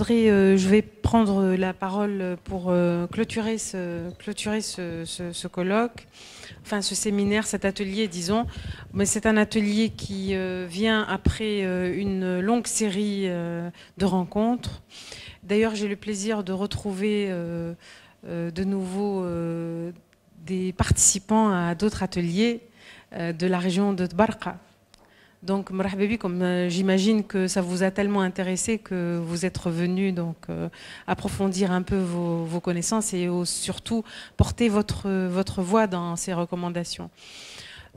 je vais prendre la parole pour clôturer ce colloque, enfin ce séminaire, cet atelier, disons. Mais c'est un atelier qui vient après une longue série de rencontres. D'ailleurs, j'ai le plaisir de retrouver de nouveau des participants à d'autres ateliers de la région de Tbarqa. Donc, marhaba comme j'imagine que ça vous a tellement intéressé que vous êtes revenus donc approfondir un peu vos connaissances et surtout porter votre voix dans ces recommandations.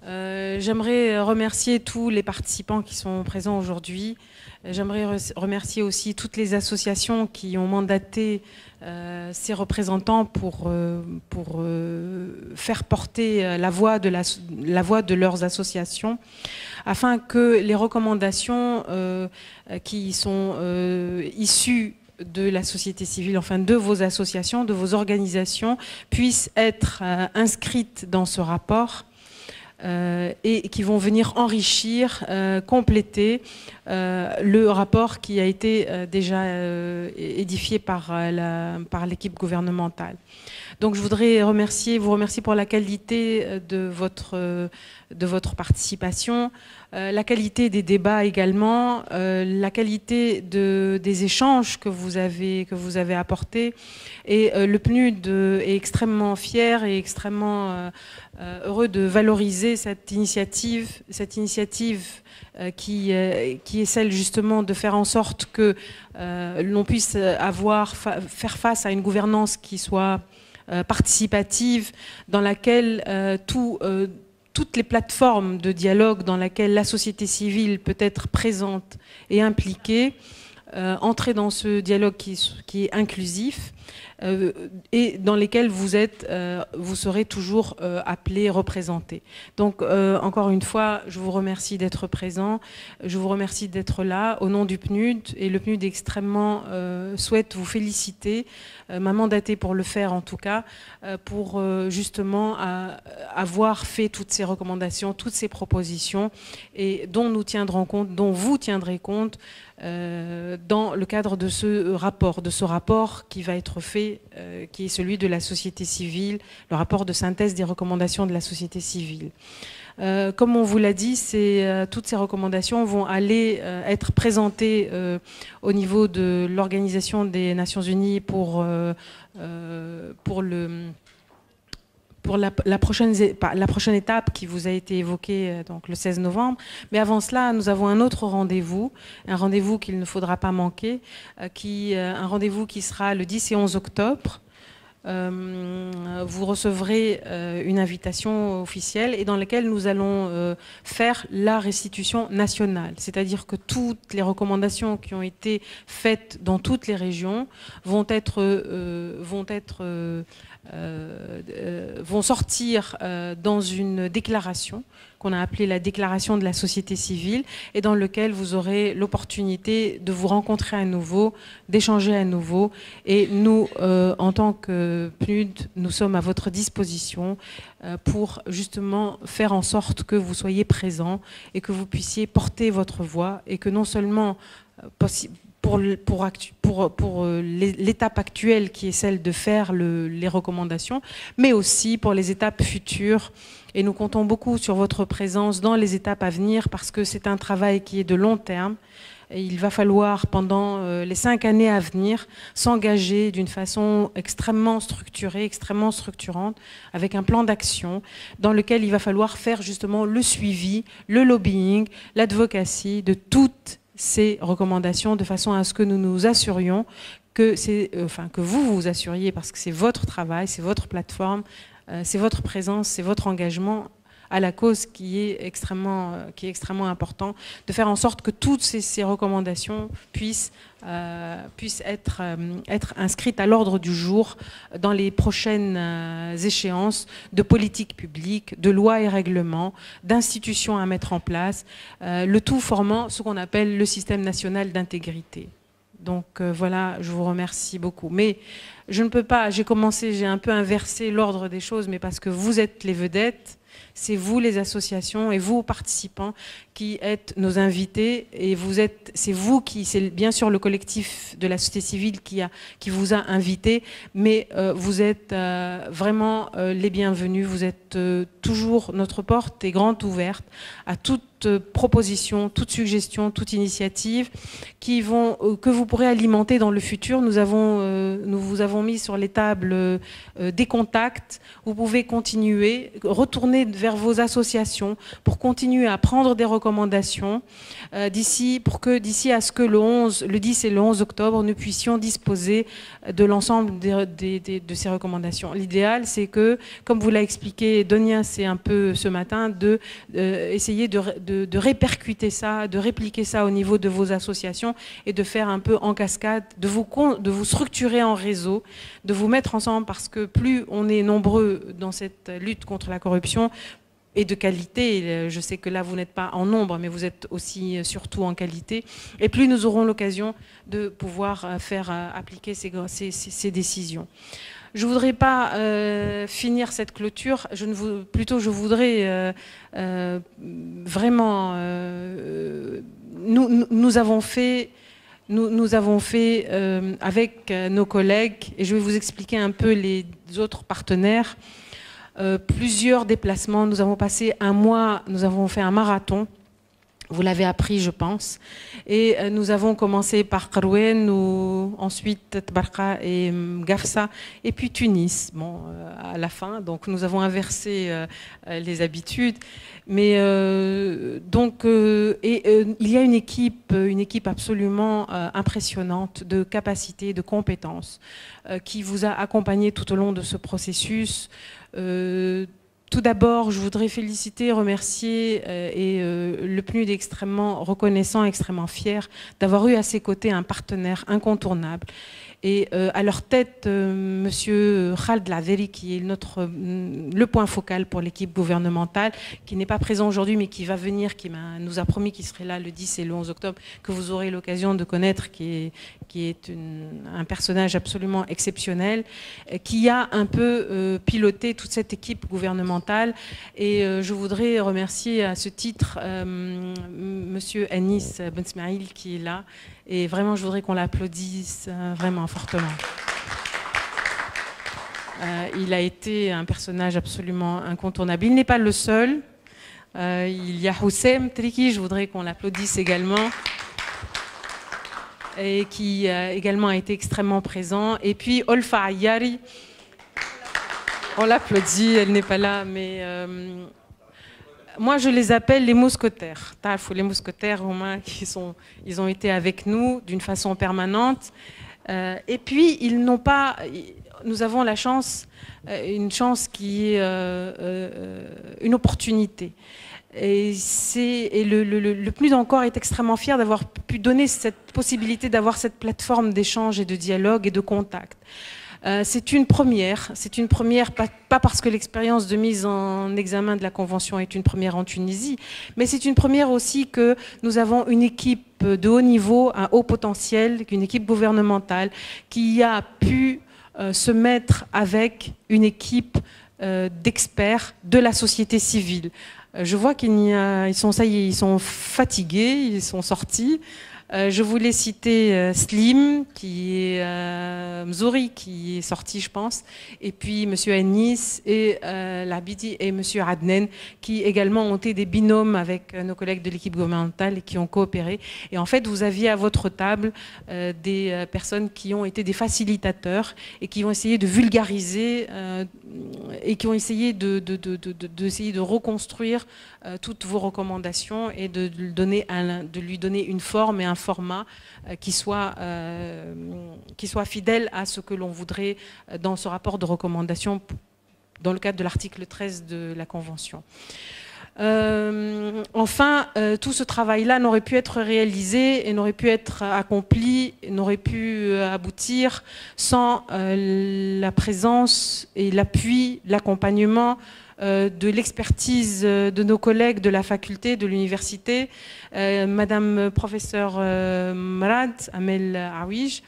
J'aimerais remercier tous les participants qui sont présents aujourd'hui. J'aimerais remercier aussi toutes les associations qui ont mandaté ces représentants pour faire porter la voix de leurs associations, afin que les recommandations qui sont issues de la société civile, enfin de vos associations, de vos organisations, puissent être inscrites dans ce rapport et qui vont venir enrichir, compléter le rapport qui a été déjà édifié par l'équipe gouvernementale. Donc je voudrais vous remercier pour la qualité de votre participation, la qualité des débats également, la qualité des échanges que vous avez apportés. Et le PNUD est extrêmement fier et extrêmement heureux de valoriser cette initiative qui est celle justement de faire en sorte que l'on puisse faire face à une gouvernance qui soit participative, dans laquelle toutes les plateformes de dialogue dans laquelle la société civile peut être présente et impliquée, entrer dans ce dialogue qui est inclusif et dans lesquels vous serez toujours appelés, représentés. Donc encore une fois, je vous remercie d'être présent, je vous remercie d'être là au nom du PNUD, et le PNUD extrêmement souhaite vous féliciter, m'a mandaté pour le faire en tout cas, pour justement avoir fait toutes ces recommandations, toutes ces propositions, et dont nous tiendrons compte, dont vous tiendrez compte dans le cadre de ce rapport qui va être fait, qui est celui de la société civile, le rapport de synthèse des recommandations de la société civile. Comme on vous l'a dit, toutes ces recommandations vont aller être présentées au niveau de l'Organisation des Nations Unies pour la prochaine étape qui vous a été évoquée donc le 16 novembre. Mais avant cela, nous avons un autre rendez-vous, un rendez-vous qu'il ne faudra pas manquer, un rendez-vous qui sera le 10 et 11 octobre. Vous recevrez une invitation officielle et dans laquelle nous allons faire la restitution nationale. C'est-à-dire que toutes les recommandations qui ont été faites dans toutes les régions vont sortir dans une déclaration qu'on a appelée la déclaration de la société civile, et dans lequel vous aurez l'opportunité de vous rencontrer à nouveau, d'échanger à nouveau. Et nous, en tant que PNUD, nous sommes à votre disposition pour justement faire en sorte que vous soyez présents et que vous puissiez porter votre voix, et que non seulement pour l'étape actuelle qui est celle de faire les recommandations, mais aussi pour les étapes futures. Et nous comptons beaucoup sur votre présence dans les étapes à venir, parce que c'est un travail qui est de long terme. Et il va falloir, pendant les 5 années à venir, s'engager d'une façon extrêmement structurée, extrêmement structurante, avec un plan d'action dans lequel il va falloir faire justement le suivi, le lobbying, l'advocacy de toutes ces recommandations, de façon à ce que nous nous assurions que vous vous assuriez, parce que c'est votre travail, c'est votre plateforme, c'est votre présence, c'est votre engagement à la cause qui est extrêmement important, de faire en sorte que toutes ces recommandations puissent être inscrites à l'ordre du jour dans les prochaines échéances de politique publique, de lois et règlements, d'institutions à mettre en place, le tout formant ce qu'on appelle le système national d'intégrité. Donc voilà, je vous remercie beaucoup. Mais je ne peux pas, j'ai un peu inversé l'ordre des choses, mais parce que vous êtes les vedettes, C'est vous les associations et vous participants qui êtes nos invités et c'est vous qui, c'est bien sûr le collectif de la société civile qui vous a invités, mais vous êtes vraiment les bienvenus. Vous êtes toujours, notre porte est grande ouverte à toute proposition, toute suggestion, toute initiative que vous pourrez alimenter dans le futur. Nous vous avons mis sur les tables des contacts. Vous pouvez continuer, retourner vers vos associations pour continuer à prendre des recommandations d'ici à ce que le 10 et le 11 octobre, nous puissions disposer de l'ensemble de ces recommandations. L'idéal, c'est que, comme vous l'a expliqué Donia, c'est un peu ce matin, essayer de répercuter ça, de répliquer ça au niveau de vos associations et de faire un peu en cascade, de vous structurer en réseau, de vous mettre ensemble, parce que plus on est nombreux dans cette lutte contre la corruption, et de qualité, je sais que là vous n'êtes pas en nombre, mais vous êtes aussi surtout en qualité, et plus nous aurons l'occasion de pouvoir faire appliquer ces décisions. Je ne voudrais pas finir cette clôture, je voudrais vraiment... Nous avons fait avec nos collègues, et je vais vous expliquer un peu les autres partenaires, plusieurs déplacements. Nous avons passé un mois, nous avons fait un marathon. Vous l'avez appris, je pense. Et nous avons commencé par Korouen, ensuite Tbarka et Gafsa, et puis Tunis, à la fin. Donc nous avons inversé les habitudes. Mais il y a une équipe absolument impressionnante de capacités, de compétences, qui vous a accompagné tout au long de ce processus. Tout d'abord, je voudrais féliciter, remercier le PNUD est extrêmement reconnaissant, extrêmement fier d'avoir eu à ses côtés un partenaire incontournable. Et à leur tête, Monsieur Khaled Laveri, qui est le point focal pour l'équipe gouvernementale, qui n'est pas présent aujourd'hui, mais qui va venir, nous a promis qu'il serait là le 10 et le 11 octobre, que vous aurez l'occasion de connaître, qui est un personnage absolument exceptionnel, qui a un peu piloté toute cette équipe gouvernementale. Et je voudrais remercier à ce titre Monsieur Anis Ben Smaïl, qui est là. Et vraiment, je voudrais qu'on l'applaudisse vraiment fortement. Il a été un personnage absolument incontournable. Il n'est pas le seul. Il y a Houssem Triki, je voudrais qu'on l'applaudisse également. Et qui également a été extrêmement présent. Et puis Olfa Ayari, on l'applaudit, elle n'est pas là, mais... moi, je les appelle les mousquetaires. Les mousquetaires romains ils ont été avec nous d'une façon permanente. Et puis, nous avons la chance, une chance qui est une opportunité. Et le PNUD encore est extrêmement fier d'avoir pu donner cette possibilité d'avoir cette plateforme d'échange et de dialogue et de contact. C'est une première, pas parce que l'expérience de mise en examen de la Convention est une première en Tunisie, mais c'est une première aussi que nous avons une équipe de haut niveau, un haut potentiel, une équipe gouvernementale qui a pu se mettre avec une équipe d'experts de la société civile. Je vois ils sont fatigués, ils sont sortis. Je voulais citer Slim, qui est Mzouri, qui est sorti, je pense, et puis M. Anis et Labidi et M. Adnen, qui également ont été des binômes avec nos collègues de l'équipe gouvernementale et qui ont coopéré. Et en fait, vous aviez à votre table des personnes qui ont été des facilitateurs et qui ont essayé de vulgariser et qui ont essayé de reconstruire toutes vos recommandations et de lui donner une forme et un format qui soit fidèle à ce que l'on voudrait dans ce rapport de recommandation dans le cadre de l'article 13 de la Convention. Enfin, tout ce travail-là n'aurait pu être réalisé et n'aurait pu être accompli, n'aurait pu aboutir sans la présence et l'appui, l'accompagnement de l'expertise de nos collègues de la faculté, de l'université, Madame professeure Mrad Amel Aouij,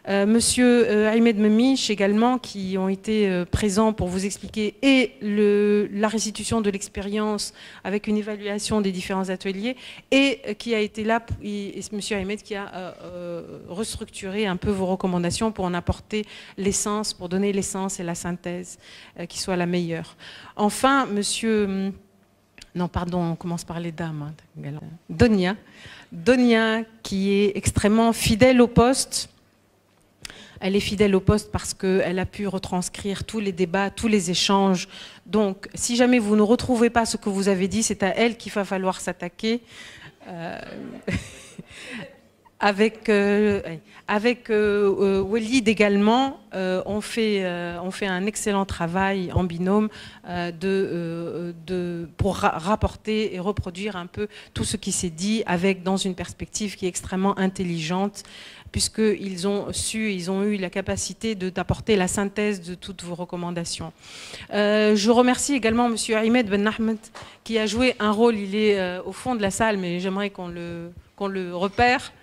Monsieur Ahmed Memich également, qui ont été présents pour vous expliquer et la restitution de l'expérience avec une évaluation des différents ateliers, et qui a été là, et Monsieur Ahmed qui a restructuré un peu vos recommandations pour en apporter l'essence, pour donner l'essence et la synthèse qui soit la meilleure. Enfin, Monsieur... Non, pardon, on commence par les dames. Donia. Donia, qui est extrêmement fidèle au poste. Elle est fidèle au poste parce qu'elle a pu retranscrire tous les débats, tous les échanges. Donc, si jamais vous ne retrouvez pas ce que vous avez dit, c'est à elle qu'il va falloir s'attaquer. Avec Walid également, on fait un excellent travail en binôme pour rapporter et reproduire un peu tout ce qui s'est dit dans une perspective qui est extrêmement intelligente, puisqu'ils ont eu la capacité d'apporter la synthèse de toutes vos recommandations. Je remercie également M. Ahmed Ben Ahmed, qui a joué un rôle, il est au fond de la salle, mais j'aimerais qu'on le repère.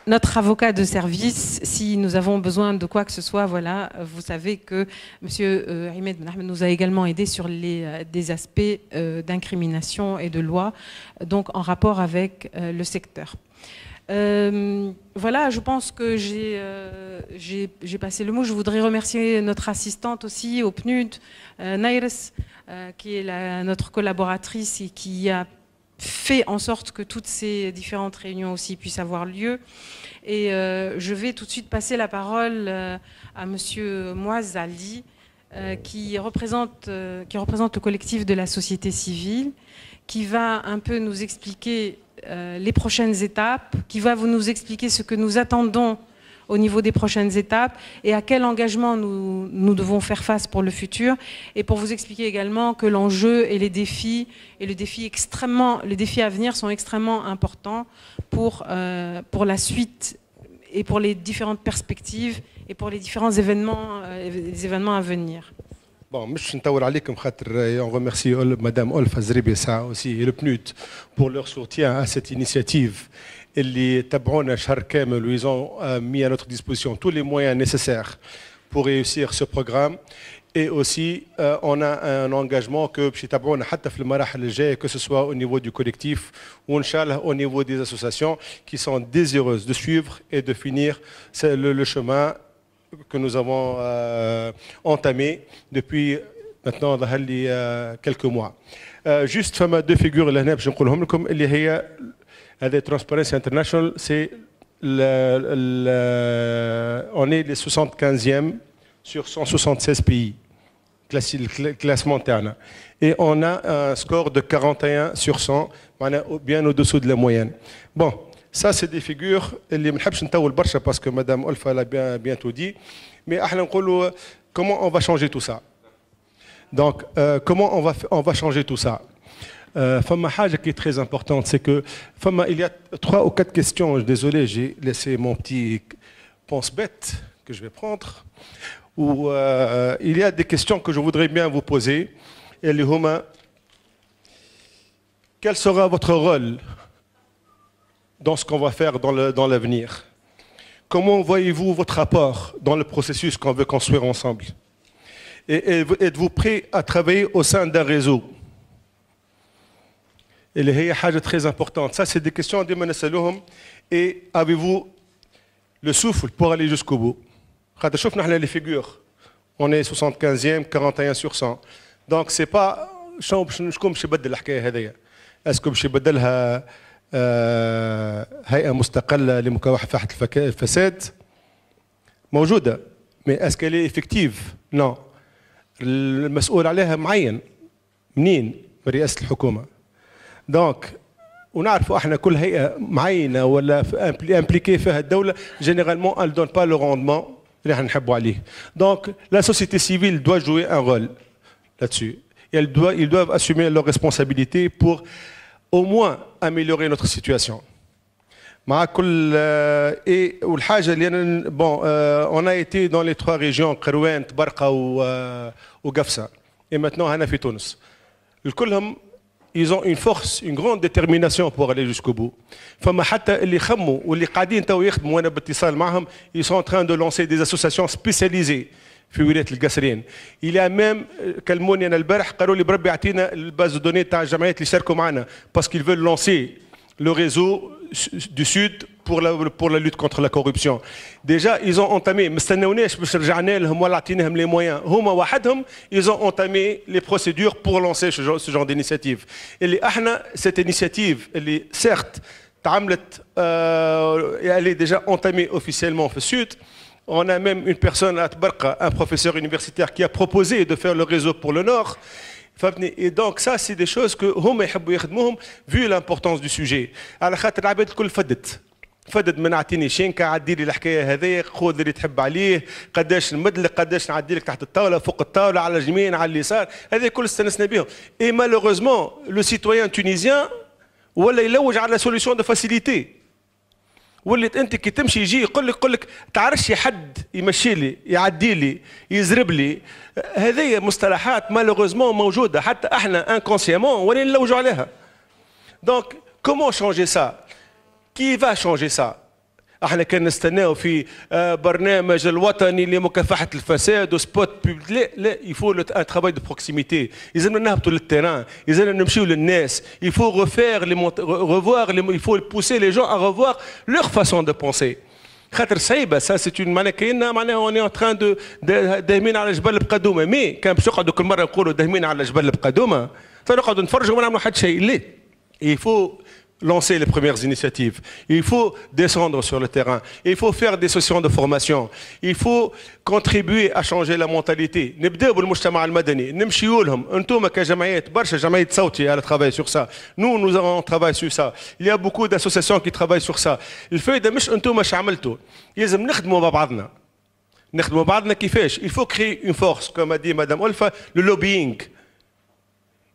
Notre avocat de service, si nous avons besoin de quoi que ce soit, voilà, vous savez que M. Ahmed Ben Ahmed nous a également aidé sur des aspects d'incrimination et de loi, donc en rapport avec le secteur. Voilà, je pense que j'ai passé le mot. Je voudrais remercier notre assistante aussi au PNUD, Nairs, qui est notre collaboratrice et qui a fait en sorte que toutes ces différentes réunions aussi puissent avoir lieu. Et je vais tout de suite passer la parole à Monsieur Mouaz Ali, qui représente le collectif de la société civile, qui va un peu nous expliquer les prochaines étapes, qui va nous expliquer ce que nous attendons au niveau des prochaines étapes et à quel engagement nous devons faire face pour le futur, et pour vous expliquer également que l'enjeu et les défis à venir sont extrêmement importants pour la suite et pour les différentes perspectives et pour les différents événements à venir. Bon, مش نطول عليكم خاطر on remercie Madame Olfa Zribia aussi et le PNUD pour leur soutien à cette initiative. اللي تبعونا شهر كامل و ils ont mis à notre disposition tous les moyens nécessaires pour réussir ce programme. Et aussi, on a un engagement que باش يتابعونا حتى في المراحل الجاية, que ce soit au niveau du collectif ou inchallah au niveau des associations qui sont désireuses de suivre et de finir le chemin que nous avons entamé depuis maintenant quelques mois. Juste فما deux figures اللي هنا باش نقولهم لكم اللي هي هذا Transparency International, c'est on est les 75e sur 176 pays, classement interne. Et on a un score de 41 sur 100, bien au-dessous de la moyenne. Bon, ça c'est des figures, اللي ما نحبش نطول برشا parce que Madame Olfa l'a bien tout dit, mais احنا نقولوا comment on va changer tout ça. Donc, comment on va changer tout ça? Fama Haja qui est très importante, c'est que il y a 3 ou 4 questions. Désolé, j'ai laissé mon petit pense-bête que je vais prendre. Où il y a des questions que je voudrais bien vous poser. Et les Huma, quel sera votre rôle dans ce qu'on va faire dans l'avenir? Comment voyez-vous votre rapport dans le processus qu'on veut construire ensemble? Et êtes-vous prêt à travailler au sein d'un réseau? Et c'est chose très importante. Ça, c'est des questions de Manassalouhum. Et avez-vous le souffle pour aller jusqu'au bout? Quand on voit les figures, on est 75e, 41 sur 100. Donc, c'est pas. Est-ce que je vais بدلها هيئة مستقلة لمكافحة الفساد؟ موجودة. Mais est-ce qu'elle est effective? Non. المسؤول عليها معين. منين؟ من رئاسة الحكومة. دونك ونعرفوا احنا كل هيئه معينه ولا امبليكي فيها الدوله جينيرالمون elle donne pas le rendement اللي احنا نحبوا عليه. Donc la société civile doit jouer un rôle là-dessus. Ils doivent assumer leurs responsabilités pour au moins améliorer notre situation. مع كل والحاجه اللي انا on a été dans les 3 régions قروان تبرقه وقفصه et maintenant هنا في تونس. الكلهم ils ont une force, une grande détermination pour aller jusqu'au bout. فما حتى اللي خموا واللي قاعدين تو يخدموا وانا باتصال معهم ils sont en train de lancer des associations spécialisées في ولاية القصرين. Il y a même كلموني انا البارح قالوا لي بربي يعطينا الباز دوني تاع الجمعيات اللي يشاركوا معنا parce qu'ils veulent lancer le réseau du Sud pour la lutte contre la corruption. Déjà, ils ont entamé, مستناوناش باش رجعنا لهم ولا عطيناهم les moyens. هما وحدهم, ils ont entamé les procédures pour lancer ce genre d'initiative. اللي احنا cette initiative اللي certes تعملت elle est déjà entamée officiellement في السود. On a même une personne à Tbarqa, un professeur universitaire qui a proposé de faire le réseau pour le Nord. Et donc ça c'est des choses que هما يحبوا يخدموهم vu l'importance du sujet. على خاطر العباد الكل فدت ما نعطيني شينكا عدي لي الحكايه هذه خذ اللي تحب عليه قداش نمدلك قداش نعدي لك تحت الطاوله فوق الطاوله على اليمين على اليسار هذه كل استنسنا بهم. Et malheureusement le citoyen tunisien ولا يلوج على solution de facilité. ولات انت كي تمشي يجي يقول لك تعرفش حد يمشي لي يعدي لي يزرب لي. هذه مصطلحات مالوغوزمون موجوده حتى احنا انكونسيامون ولا نلوجوا عليها. دونك كومون شونجي سا؟ كي فا شونجي سا؟ احنا كان نستناو في برنامج الوطني لمكافحه الفساد وسبوت لا يفو ان ترافاي دو بروكسيميتي. لازمنا نهبطوا للتيران، لازمنا نمشيو للناس. يفو revoir il faut pousser les gens à revoir leur façon de penser. خاطر صعيبه سا سي اون معناها كاينه معناها اوني اون تران دو داهمين على جبل بقدومه. مي كان باش نقعدوا كل مره نقولوا داهمين على جبل بقدومه فنقعدوا نتفرجوا وما نعملوا حتى شيء. ليه؟ يفو lancer les premières initiatives. Il faut descendre sur le terrain. Il faut faire des sessions de formation. Il faut contribuer à changer la mentalité. نبداو بالمجتمع المدني نمشيو لهم. انتم كجمعيات برشا جمعية صوتي على travaille sur ça. Nous avons travaillé sur ça. Il y a beaucoup d'associations qui travaillent sur ça. الفايدة مش انتم اش عملتوا. لازم نخدموا مع بعضنا. نخدموا بعضنا كيفاش؟ Il faut créer une force comme a dit Madame Olfa, le lobbying.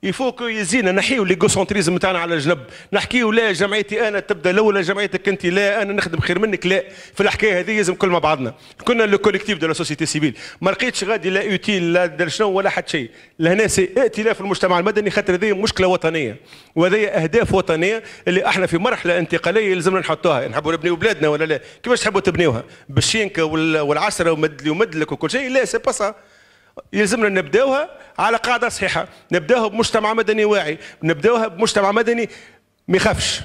Il faut que يزينا نحيو ليغوسنتريزم تاعنا على جنب، نحكيو لا جمعيتي انا تبدا الاولى جمعيتك انت لا انا نخدم خير منك لا. في الحكايه هذه لازم كل مع بعضنا. كنا لو كوليكتيف دو لا سوسيتي سيفيل ما لقيتش غادي لا اوتيل لا دار شنو ولا حتى شيء. لهنا سي ائتلاف المجتمع المدني خاطر هذه مشكله وطنيه وهذه اهداف وطنيه اللي احنا في مرحله انتقاليه لازمنا نحطوها. نحبوا نبنيو بلادنا ولا لا؟ كيفاش تحبوا تبنيوها؟ بالشينكه والعشره ومدلك وكل شيء؟ لا سي با سا. يلزمنا نبداوها على قاعده صحيحه، نبداوها بمجتمع مدني واعي، نبداوها بمجتمع مدني ما يخافش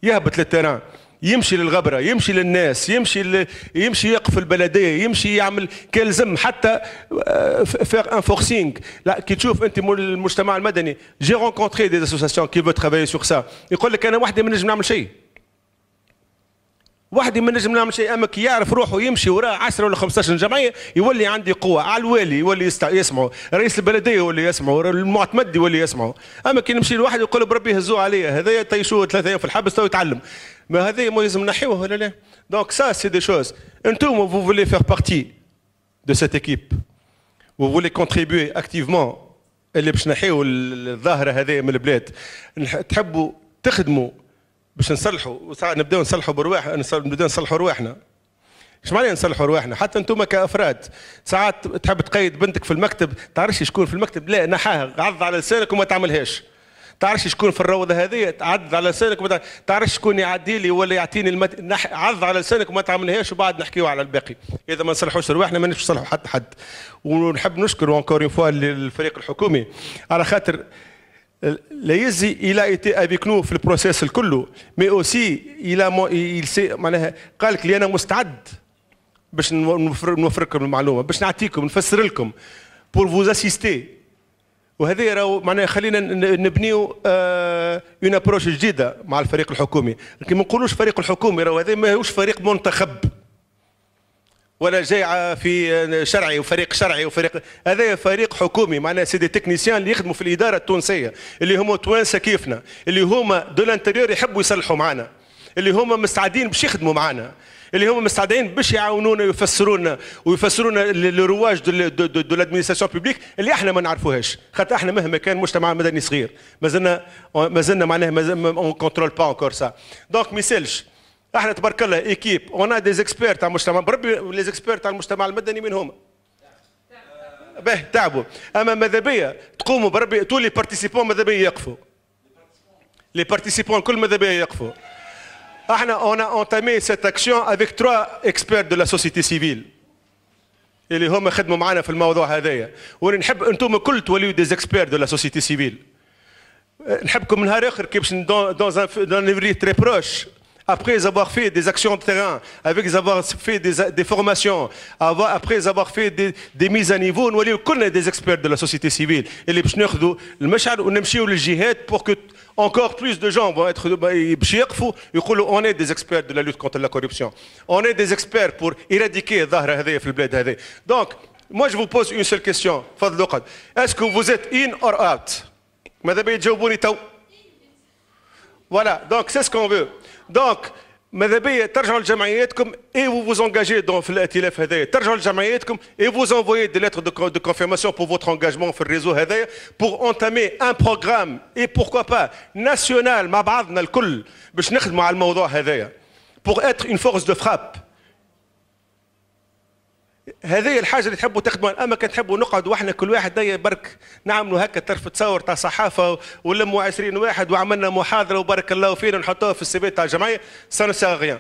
يهبط للتيران، يمشي للغبره، يمشي للناس، يمشي يقف في البلديه، يمشي يعمل كالزم حتى فير ان فورسينغ. لا كي تشوف انت المجتمع المدني جي رونكونتري دي اسوسياسيون كي فو ترافاي سور سا يقول لك انا وحدي ما نجم نعمل شيء. وحدي ما نجم نعمل شيء. اما كي يعرف روحه يمشي وراه 10 ولا 15 جمعيه يولي عندي قوه. على الوالي يولي يسمعوا، رئيس البلديه يولي يسمعوا، المعتمد يولي يسمعوا. اما كي نمشي لواحد يقول بربي هزوه عليا هذا طيشوه 3 ايام في الحبس تو يتعلم. ما هذا ما لازم نحيوه ولا لا؟ دونك سا سي دي شوز. انتم vous voulez faire partie de cette équipe. Vous voulez contribuer activement اللي باش نحيو الظاهره هذه من البلاد. تحبوا تخدموا باش نصلحوا وساعات نبداو نصلحوا نبداو نصلحوا رواحنا. ايش معنى نصلحوا رواحنا؟ حتى انتم كافراد ساعات تحب تقيد بنتك في المكتب تعرفش شكون في المكتب، لا نحاها عض على لسانك وما تعملهاش. تعرفش شكون في الروضه هذه تعض على لسانك وما تعرفش شكون يعدي لي ولا يعطيني عض على لسانك وما تعملهاش وبعد نحكيو على الباقي. اذا ما نصلحوش رواحنا ما نصلحوا حد. ونحب نشكر اونكور اون فوا الفريق الحكومي على خاطر لا يزي il a été avec nous في البروسيس الكله. مي اوسي il sait معناها قال لك لي انا مستعد باش نوفر لكم المعلومه، باش نعطيكم نفسر لكم بور فوز اسيستي. وهذه راهو معناها خلينا نبنيو اون ابروش جديده مع الفريق الحكومي. لكن ما نقولوش فريق الحكومي راهو هذا ماهوش فريق منتخب ولا جاي في شرعي وفريق شرعي وفريق، هذا فريق حكومي معناها سي دي تكنيسيان اللي يخدموا في الاداره التونسيه اللي هما توانسه كيفنا، اللي هما دو لانتيريور يحبوا يصلحوا معنا، اللي هما مستعدين باش يخدموا معنا، اللي هما مستعدين باش يعاونونا ويفسرونا للرواج دو لادمينستراسيون بوبليك اللي احنا ما نعرفوهاش. خاطر احنا مهما كان مجتمع مدني صغير مازلنا معناها اون كونترول با انكور سا. دونك ما يسالش احنا تبارك الله ايكيب اون دي زيكسبير تاع المجتمع بربي. لي زيكسبير تاع المجتمع المدني من هما؟ به تعبوا. اما ماذا بيا تقوموا بربي تولي بارتيسيبون ماذا بيا يقفوا Les participants الكل ماذا بيا يقفوا. On a entamé cette action avec 3 experts de la société civile. اللي هم خدموا معنا في الموضوع هذايا. ونحب انتم الكل توليوا des experts de la société civile. نحبكم من نهار اخر كي باش dans un avenir très proche. Après avoir fait des actions de terrain, avec avoir fait des formations, après avoir fait des mises à niveau, nous sommes des experts de la société civile. Et les pshneurs المشعل ونمشيو للجهات pour que encore plus de gens vont être on est des experts de la lutte contre la corruption. On est des experts pour éradiquer الظاهرة هذه في البلاد هذه. Donc, moi je vous pose une seule question. Est-ce que vous êtes in or out? ماذا بيجاوبوني تو؟ Voilà, donc c'est ce qu'on veut. Donc, ماذا بيا ترجعوا لجمعياتكم et vous vous engagez dans في الائتلاف هذايا، ترجعوا لجمعياتكم et vous envoyez des lettres de confirmation pour votre engagement في الريزو هذايا pour entamer un programme et pourquoi pas national مع بعضنا الكل باش نخدموا على الموضوع هذايا pour être une force de frappe. هذه الحاجه اللي تحبوا تخدموا، اما كان تحبوا نقعدوا واحنا كل واحد دايا برك نعملوا هكا طرف تصور تاع صحافه ولموا 20 واحد وعملنا محاضره وبارك الله فينا ونحطوها في السي في تاع الجمعيه، ça ne sert à rien.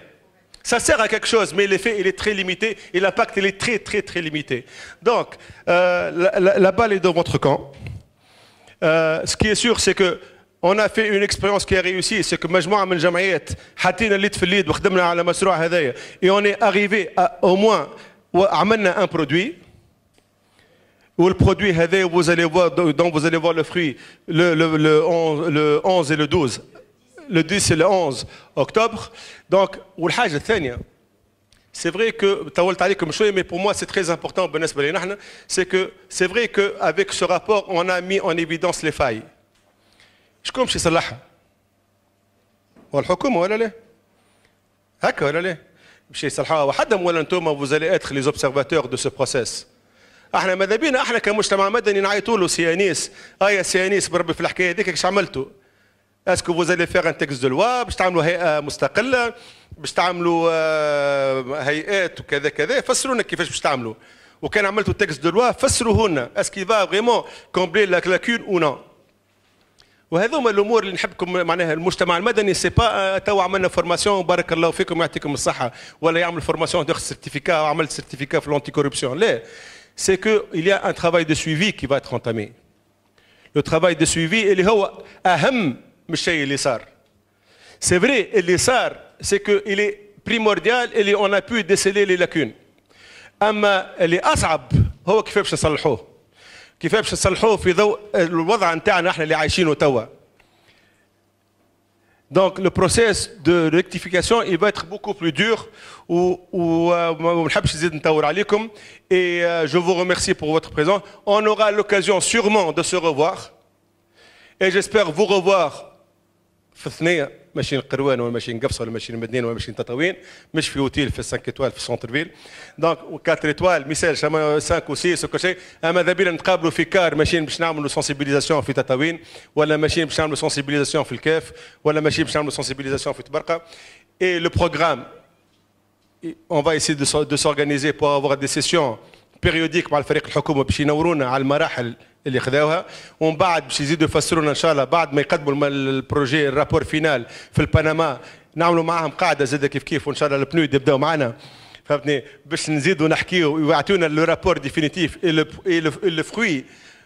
Ça sert à quelque chose, mais l'effet il est très limité et l'impact il est très limité. Donc la balle est dans votre camp. Ce qui est sûr c'est que on a fait une expérience qui a réussi, c'est que مجموعه من الجمعيات حطينا اليد في اليد وخدمنا على مشروع هذايا et on est arrivé à au moins وعملنا un produit où le produit هذا vous allez voir donc vous allez voir le fruit le 11 et le 12 le 10 et le 11 octobre. Donc والحاجة الثانية c'est vrai que طولت عليكم شوية mais pour moi c'est très important بالنسبة لنا نحن c'est que c'est vrai que avec ce rapport on a mis en évidence les failles. شكون باش يصلحها؟ والحكومة ولا لا؟ هكا ولا لا؟ باش يصلحوها وحدهم ولا انتم vous allez être les observateurs de ce process. احنا ماذا بينا احنا كمجتمع مدني نعيطوا له سي انيس يا سي انيس بربي في الحكايه هذيك ايش عملتوا؟ اسكو vous allez faire un texte de loi باش تعملوا هيئه مستقله باش تعملوا هيئات وكذا كذا، فسرونا كيفاش باش تعملوا، وكان عملتوا تكست دو لوا فسروه لنا اسكي فا فريمون كومبلي لاكون او نو. وهذوما الامور اللي نحبكم معناها المجتمع المدني سي با تو عملنا فورماسيون بارك الله فيكم يعطيكم الصحه ولا يعمل فورماسيون تاخذ سيرتيفيكا وعملت سيرتيفيكا في لونتي كوربسيون، لا سي كو il y a un travail de suivi qui va être entamé. Le travail de suivi اللي هو اهم من الشيء اللي صار. C'est vrai اللي صار c'est que il est primordial اللي on a pu déceler les lacunes. اما اللي اصعب هو كيف باش نصلحوه. كيف باش نصلحوه في ضوء الوضع نتاعنا احنا اللي عايشينه توا. Donc le process de rectification il va être beaucoup plus dur وما نحبش نزيد نطول عليكم et je vous remercie pour votre présence. On aura l'occasion sûrement de se revoir et j'espère vous revoir في الثنيه ماشي القروان ولا ماشي نقفص ولا ماشي المدنين ولا ماشي تطاوين، مش في اوتيل في 5 ايطوال في سونتر فيل. دونك 4 ايطوال مثال 5 و 6 وكل شيء، اما ذا بينا نتقابلوا في كار ماشيين باش نعملوا سونسيبيليزاسيون في تطاوين ولا ماشيين باش نعملوا سونسيبيليزاسيون في الكاف ولا ماشيين باش نعملوا سونسيبيليزاسيون في تبرقه. Et le programme on va essayer de s'organiser pour avoir des sessions périodiques مع الفريق الحكومه باش ينورونا على المراحل اللي خذاوها، ومن بعد باش يزيدوا يفسرونا ان شاء الله بعد ما يقدموا البروجي الرابور فينال في البنما نعملوا معاهم قاعده زاده كيف وان شاء الله البنود يبداو معنا فهمتني باش نزيدوا نحكيوا ويعطيونا لو رابور ديفينيتيف اي لو فروي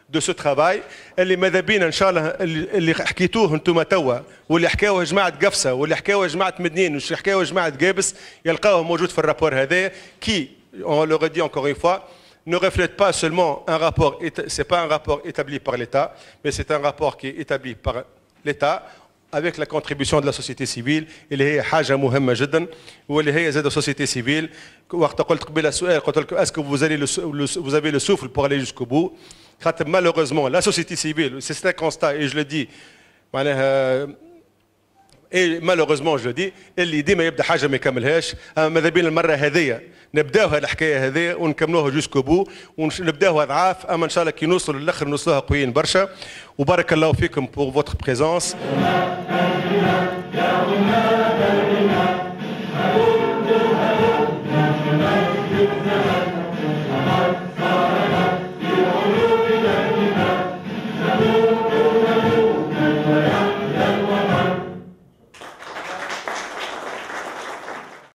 دو سو ترافاي اللي ماذا بينا ان شاء الله اللي حكيتوه انتم توا واللي حكاوه جماعه قفصه واللي حكاوه جماعه مدنين واللي حكاوه جماعه قابس يلقاوه موجود في الرابور هذا كي on le redit encore une fois ne reflète pas seulement un rapport, c'est pas un rapport établi par l'État, mais c'est un rapport qui est établi par l'État avec la contribution de la société civile اللي هي حاجة مهمة جدا واللي هي زاد société civile. وقت قلت قبل السؤال قلت لك est-ce que vous avez le souffle pour aller jusqu'au bout. malheureusement la société civile c'est un constat et je le dis معناها اي مالوغوزمون جو دي اللي ديما يبدا حاجه ما يكملهاش، اما ماذا بين المره هذيا نبداوها الحكايه هذيا ونكملوها جوسكو بو ونبداوها اضعاف، اما ان شاء الله كي نوصلوا للاخر نوصلوها قويين برشا. وبارك الله فيكم بور فوتر بريزونس.